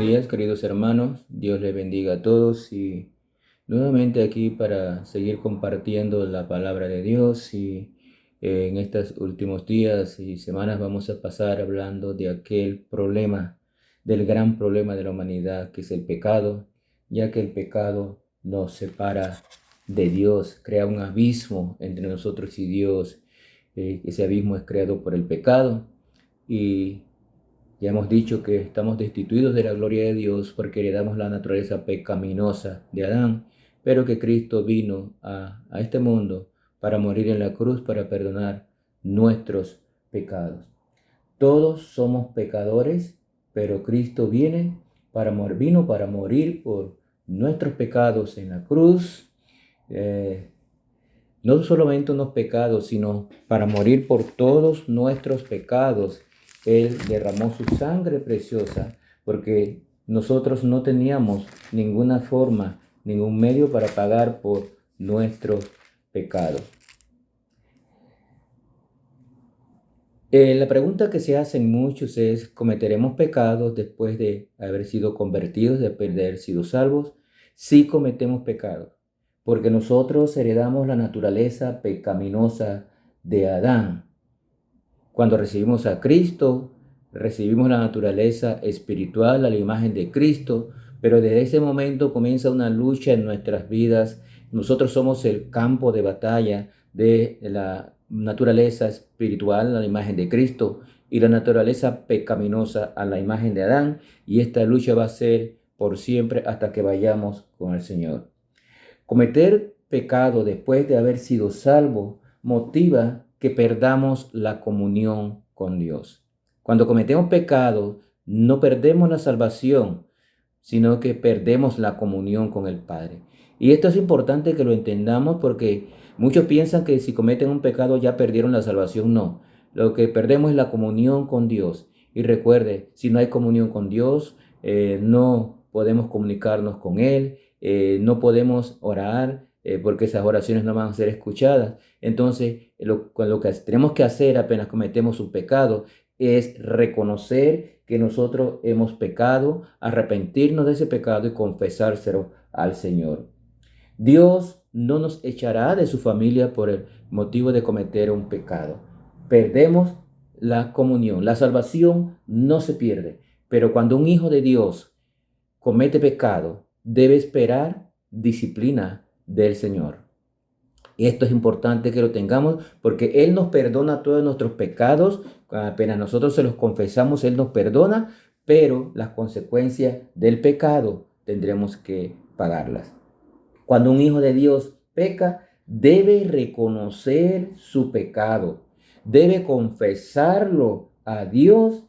días, queridos hermanos. Dios les bendiga a todos y nuevamente aquí para seguir compartiendo la palabra de Dios y en estos últimos días y semanas vamos a pasar hablando de aquel problema, del gran problema de la humanidad que es el pecado, ya que el pecado nos separa de Dios, crea un abismo entre nosotros y Dios. Ese abismo es creado por el pecado y ya hemos dicho que estamos destituidos de la gloria de Dios porque heredamos la naturaleza pecaminosa de Adán, pero que Cristo vino a este mundo para morir en la cruz para perdonar nuestros pecados. Todos somos pecadores, pero Cristo vino para morir por nuestros pecados en la cruz. No solamente unos pecados, sino para morir por todos nuestros pecados. Él derramó su sangre preciosa porque nosotros no teníamos ninguna forma, ningún medio para pagar por nuestros pecados. La pregunta que se hacen muchos es, ¿cometeremos pecados después de haber sido convertidos, de haber sido salvos? Sí cometemos pecados, porque nosotros heredamos la naturaleza pecaminosa de Adán. Cuando recibimos a Cristo, recibimos la naturaleza espiritual, a la imagen de Cristo, pero desde ese momento comienza una lucha en nuestras vidas. Nosotros somos el campo de batalla de la naturaleza espiritual, a la imagen de Cristo, y la naturaleza pecaminosa a la imagen de Adán, y esta lucha va a ser por siempre hasta que vayamos con el Señor. Cometer pecado después de haber sido salvo motiva que perdamos la comunión con Dios. Cuando cometemos pecado, no perdemos la salvación, sino que perdemos la comunión con el Padre. Y esto es importante que lo entendamos porque muchos piensan que si cometen un pecado ya perdieron la salvación. No, lo que perdemos es la comunión con Dios. Y recuerde, si no hay comunión con Dios, no podemos comunicarnos con Él, no podemos orar porque esas oraciones no van a ser escuchadas. Entonces, lo que tenemos que hacer apenas cometemos un pecado es reconocer que nosotros hemos pecado, arrepentirnos de ese pecado y confesárselo al Señor. Dios no nos echará de su familia por el motivo de cometer un pecado. Perdemos la comunión. La salvación no se pierde, pero cuando un hijo de Dios comete pecado, debe esperar disciplina del Señor. Y esto es importante que lo tengamos porque Él nos perdona todos nuestros pecados. Apenas nosotros se los confesamos, Él nos perdona, pero las consecuencias del pecado tendremos que pagarlas. Cuando un hijo de Dios peca, debe reconocer su pecado, debe confesarlo a Dios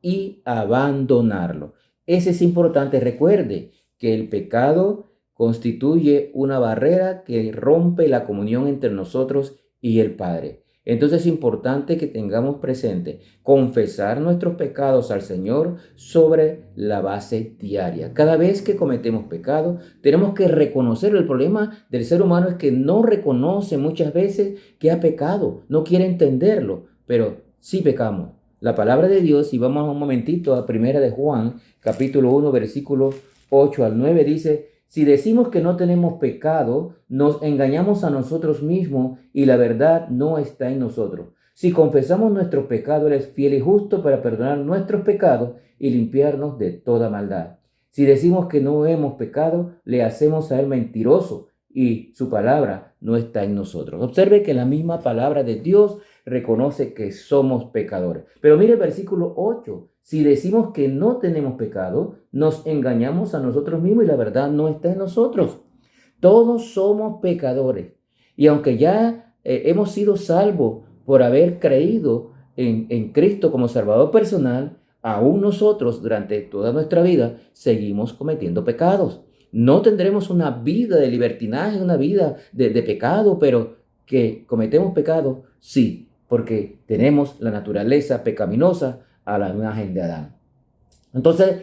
y abandonarlo. Eso es importante. Recuerde que el pecado constituye una barrera que rompe la comunión entre nosotros y el Padre. Entonces es importante que tengamos presente confesar nuestros pecados al Señor sobre la base diaria. Cada vez que cometemos pecado, tenemos que reconocer. El problema del ser humano es que no reconoce muchas veces que ha pecado, no quiere entenderlo, pero sí pecamos. La palabra de Dios, y vamos un momentito a Primera de Juan, capítulo 1, versículo 8 al 9, dice: si decimos que no tenemos pecado, nos engañamos a nosotros mismos y la verdad no está en nosotros. Si confesamos nuestro pecado, Él es fiel y justo para perdonar nuestros pecados y limpiarnos de toda maldad. Si decimos que no hemos pecado, le hacemos a Él mentiroso y su palabra no está en nosotros. Observe que la misma palabra de Dios reconoce que somos pecadores. Pero mire el versículo 8. Si decimos que no tenemos pecado, nos engañamos a nosotros mismos y la verdad no está en nosotros. Todos somos pecadores. Y aunque ya hemos sido salvos por haber creído en Cristo como Salvador personal, aún nosotros durante toda nuestra vida seguimos cometiendo pecados. No tendremos una vida de libertinaje, una vida de pecado, pero que cometemos pecado, sí, porque tenemos la naturaleza pecaminosa a la imagen de Adán. Entonces,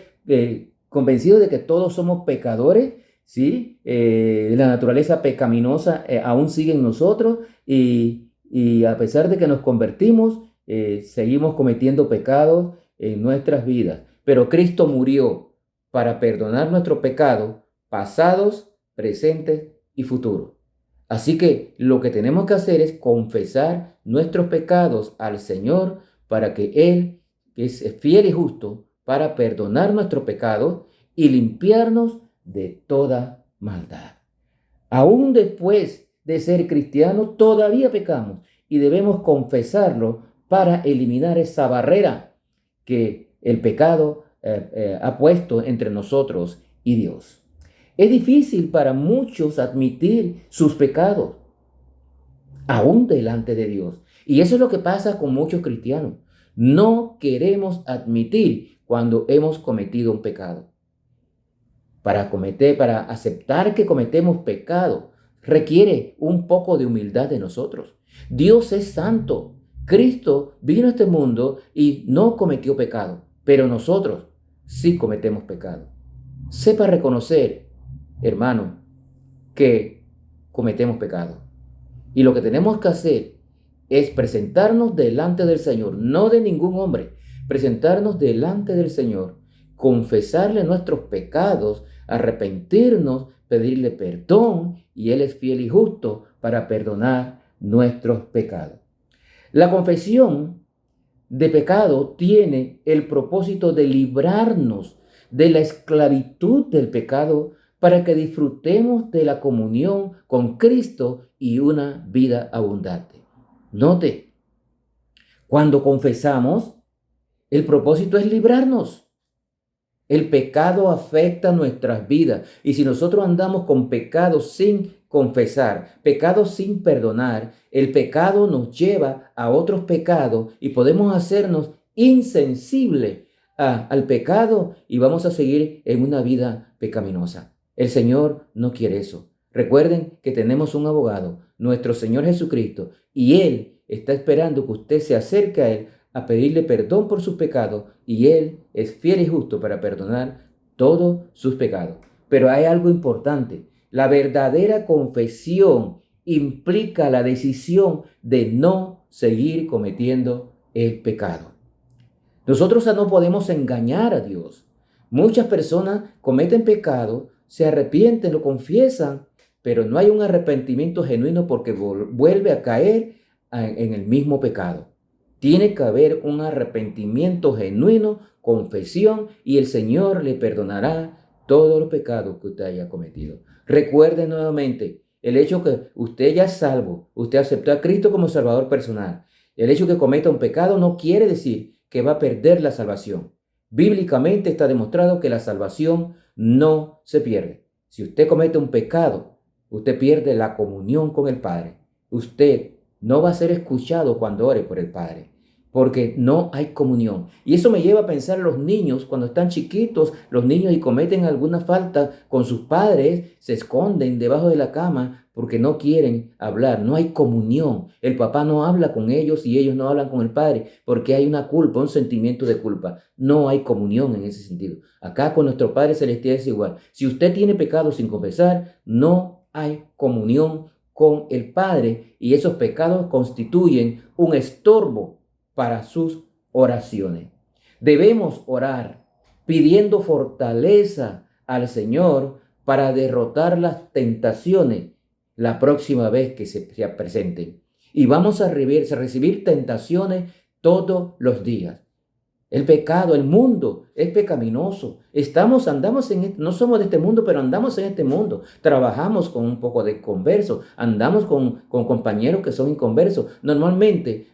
convencido de que todos somos pecadores, ¿sí? La naturaleza pecaminosa aún sigue en nosotros y a pesar de que nos convertimos, seguimos cometiendo pecados en nuestras vidas. Pero Cristo murió para perdonar nuestros pecados pasados, presentes y futuros. Así que lo que tenemos que hacer es confesar nuestros pecados al Señor para que Él, que es fiel y justo, para perdonar nuestros pecados y limpiarnos de toda maldad. Aún después de ser cristianos, todavía pecamos y debemos confesarlo para eliminar esa barrera que el pecado ha puesto entre nosotros y Dios. Es difícil para muchos admitir sus pecados, aún delante de Dios. Y eso es lo que pasa con muchos cristianos. No queremos admitir cuando hemos cometido un pecado. Para aceptar que cometemos pecado, requiere un poco de humildad de nosotros. Dios es santo. Cristo vino a este mundo y no cometió pecado, pero nosotros sí cometemos pecado. Sepa reconocer, hermano, que cometemos pecado. Y lo que tenemos que hacer es presentarnos delante del Señor, no de ningún hombre, presentarnos delante del Señor, confesarle nuestros pecados, arrepentirnos, pedirle perdón, y Él es fiel y justo para perdonar nuestros pecados. La confesión de pecado tiene el propósito de librarnos de la esclavitud del pecado para que disfrutemos de la comunión con Cristo y una vida abundante. Note, cuando confesamos, el propósito es librarnos. El pecado afecta nuestras vidas y si nosotros andamos con pecados sin confesar, pecados sin perdonar, el pecado nos lleva a otros pecados y podemos hacernos insensibles al pecado y vamos a seguir en una vida pecaminosa. El Señor no quiere eso. Recuerden que tenemos un abogado, nuestro Señor Jesucristo, y Él está esperando que usted se acerque a Él a pedirle perdón por sus pecados y Él es fiel y justo para perdonar todos sus pecados. Pero hay algo importante. La verdadera confesión implica la decisión de no seguir cometiendo el pecado. Nosotros no podemos engañar a Dios. Muchas personas cometen pecado, se arrepienten, lo confiesan, pero no hay un arrepentimiento genuino porque vuelve a caer en el mismo pecado. Tiene que haber un arrepentimiento genuino, confesión, y el Señor le perdonará todos los pecados que usted haya cometido. Recuerde nuevamente, el hecho que usted ya es salvo, usted aceptó a Cristo como Salvador personal. El hecho que cometa un pecado no quiere decir que va a perder la salvación. Bíblicamente está demostrado que la salvación no se pierde. Si usted comete un pecado, usted pierde la comunión con el Padre. Usted no va a ser escuchado cuando ore por el Padre, porque no hay comunión. Y eso me lleva a pensar en los niños, cuando están chiquitos, los niños y cometen alguna falta con sus padres, se esconden debajo de la cama porque no quieren hablar, no hay comunión. El papá no habla con ellos y ellos no hablan con el padre porque hay una culpa, un sentimiento de culpa. No hay comunión en ese sentido. Acá con nuestro Padre Celestial es igual. Si usted tiene pecado sin confesar, no hay comunión con el Padre y esos pecados constituyen un estorbo para sus oraciones. Debemos orar pidiendo fortaleza al Señor para derrotar las tentaciones la próxima vez que se presenten. Y vamos a recibir tentaciones todos los días. El pecado, el mundo es pecaminoso. No somos de este mundo, pero andamos en este mundo. Trabajamos con un poco de conversos, andamos con compañeros que son inconversos. Normalmente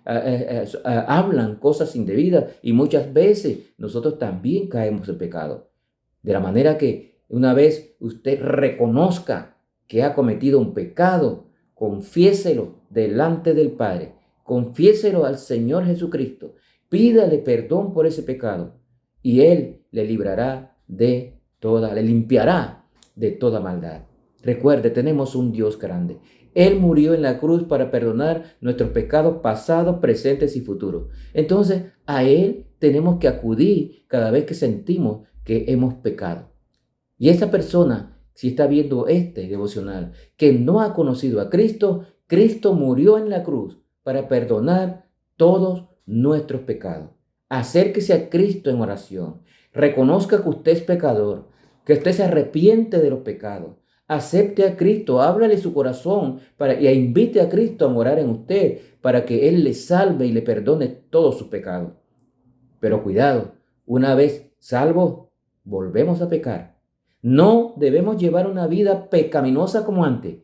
hablan cosas indebidas y muchas veces nosotros también caemos en pecado. De la manera que una vez usted reconozca que ha cometido un pecado, confiéselo delante del Padre, confiéselo al Señor Jesucristo. Pídale perdón por ese pecado y Él le limpiará de toda maldad. Recuerde, tenemos un Dios grande. Él murió en la cruz para perdonar nuestros pecados pasados, presentes y futuros. Entonces, a Él tenemos que acudir cada vez que sentimos que hemos pecado. Y esa persona, si está viendo este devocional, que no ha conocido a Cristo, Cristo murió en la cruz para perdonar todos nuestros pecados. Acérquese a Cristo en oración. Reconozca que usted es pecador, que usted se arrepiente de los pecados. Acepte a Cristo, háblale su corazón y invite a Cristo a morar en usted para que Él le salve y le perdone todos sus pecados. Pero cuidado, una vez salvos, volvemos a pecar. No debemos llevar una vida pecaminosa como antes,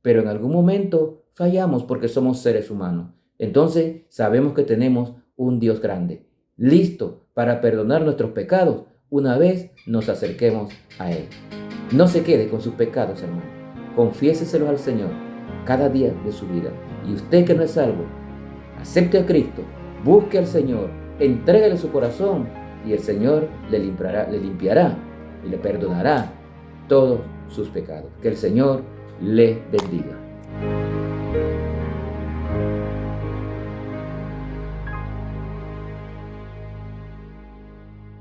pero en algún momento fallamos porque somos seres humanos. Entonces sabemos que tenemos un Dios grande, listo para perdonar nuestros pecados una vez nos acerquemos a Él. No se quede con sus pecados, hermano. Confiéseselos al Señor cada día de su vida. Y usted que no es salvo, acepte a Cristo, busque al Señor, entrégale su corazón y el Señor le limpiará y le perdonará todos sus pecados. Que el Señor le bendiga.